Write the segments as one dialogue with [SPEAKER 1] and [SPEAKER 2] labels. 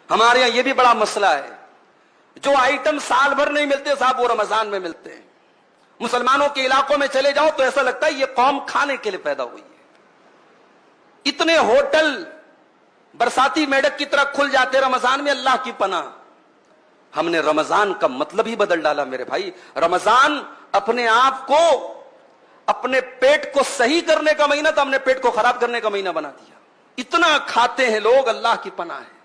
[SPEAKER 1] ہمارے یہاں یہ بھی بڑا مسئلہ ہے، جو آئٹم سال بھر نہیں ملتے صاحب وہ رمضان میں ملتے ہیں۔ مسلمانوں کے علاقوں میں چلے جاؤ تو ایسا لگتا ہے یہ قوم کھانے کے لیے پیدا ہوئی ہے۔ اتنے ہوٹل برساتی میڈک کی طرح کھل جاتے رمضان میں، اللہ کی پناہ۔ ہم نے رمضان کا مطلب ہی بدل ڈالا میرے بھائی۔ رمضان اپنے آپ کو، اپنے پیٹ کو صحیح کرنے کا مہینہ تھا، ہم نے پیٹ کو خراب کرنے کا مہینہ بنا دیا۔ اتنا کھاتے ہیں لوگ، اللہ کی پناہ ہے۔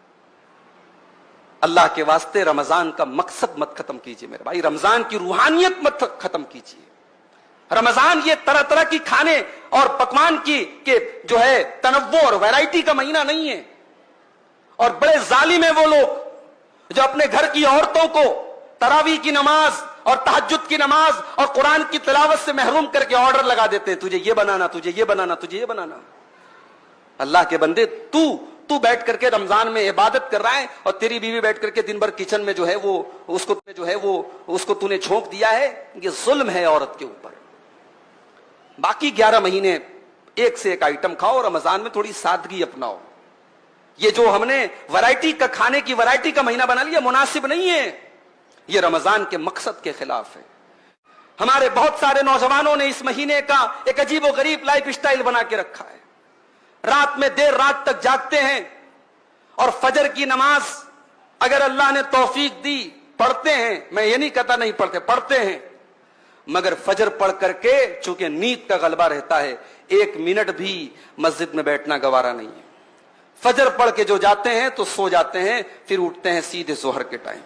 [SPEAKER 1] اللہ کے واسطے رمضان کا مقصد مت ختم کیجئے میرے بھائی، رمضان کی روحانیت مت ختم کیجئے۔ رمضان یہ طرح طرح کی کھانے اور پکوان کی کہ جو ہے تنوع اور ویرائٹی کا مہینہ نہیں ہے۔ اور بڑے ظالم ہیں وہ لوگ جو اپنے گھر کی عورتوں کو تراویح کی نماز اور تہجد کی نماز اور قرآن کی تلاوت سے محروم کر کے آرڈر لگا دیتے ہیں، تجھے یہ بنانا، تجھے یہ بنانا، تجھے یہ بنانا۔ اللہ کے بندے، تو بیٹھ کر کے رمضان میں عبادت کر رہا ہے اور تیری بیوی بیٹھ کر کے دن بھر کچن میں جو ہے وہ اس کو تو نے جھونک دیا ہے، یہ ظلم ہے عورت کے اوپر۔ باقی 11 مہینے ایک سے ایک آئٹم کھاؤ، رمضان میں تھوڑی سادگی اپناؤ۔ یہ جو ہم نے ویرائٹی کا کھانے کی ویرائٹی کا مہینہ بنا لیا مناسب نہیں ہے، یہ رمضان کے مقصد کے خلاف ہے۔ ہمارے بہت سارے نوجوانوں نے اس مہینے کا ایک عجیب و غریب لائف سٹائل بنا کے رکھا ہے۔ رات میں دیر رات تک جاگتے ہیں اور فجر کی نماز اگر اللہ نے توفیق دی پڑھتے ہیں، میں یہ نہیں کہتا نہیں پڑھتے، پڑھتے ہیں، مگر فجر پڑھ کر کے چونکہ نیند کا غلبہ رہتا ہے 1 منٹ بھی مسجد میں بیٹھنا گوارا نہیں ہے۔ فجر پڑھ کے جو جاتے ہیں تو سو جاتے ہیں، پھر اٹھتے ہیں سیدھے ظہر کے ٹائم۔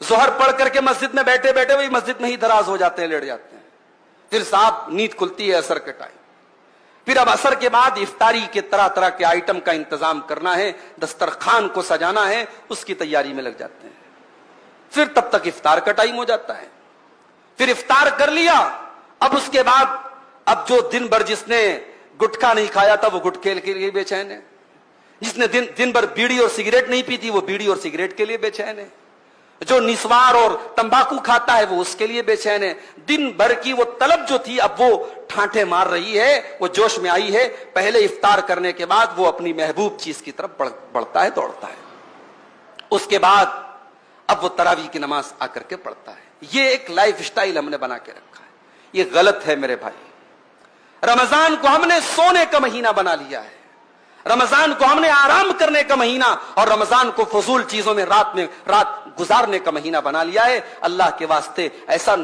[SPEAKER 1] ظہر پڑھ کر کے مسجد میں بیٹھے بیٹھے وہی مسجد میں ہی دراز ہو جاتے ہیں، لیٹ جاتے ہیں، پھر صاحب نیند کھلتی ہے عصر کے ٹائم۔ پھر اب عصر کے بعد افطاری کے طرح طرح کے آئٹم کا انتظام کرنا ہے، دسترخوان کو سجانا ہے، اس کی تیاری میں لگ جاتے ہیں۔ پھر تب تک افطار کا ٹائم ہو جاتا ہے، پھر افطار کر لیا، اب اس کے بعد اب جو دن بھر جس نے گٹکا نہیں کھایا تھا وہ گٹکے کے لیے بے چین ہے، جس نے دن بھر بیڑی اور سگریٹ نہیں پی تھی وہ بیڑی اور سگریٹ کے لیے بے چین ہے، جو نسوار اور تمباکو کھاتا ہے وہ اس کے لیے بے چین ہے۔ دن بھر کی وہ طلب جو تھی اب وہ ٹھانٹے مار رہی ہے، وہ جوش میں آئی ہے۔ پہلے افطار کرنے کے بعد وہ اپنی محبوب چیز کی طرف بڑھتا ہے، دوڑتا ہے۔ اس کے بعد اب وہ تراویح کی نماز آ کر کے پڑھتا ہے۔ یہ ایک لائف سٹائل ہم نے بنا کے رکھا ہے، یہ غلط ہے میرے بھائی۔ رمضان کو ہم نے سونے کا مہینہ بنا لیا ہے، رمضان کو ہم نے آرام کرنے کا مہینہ اور رمضان کو فضول چیزوں میں رات گزارنے کا مہینہ بنا لیا ہے۔ اللہ کے واسطے ایسا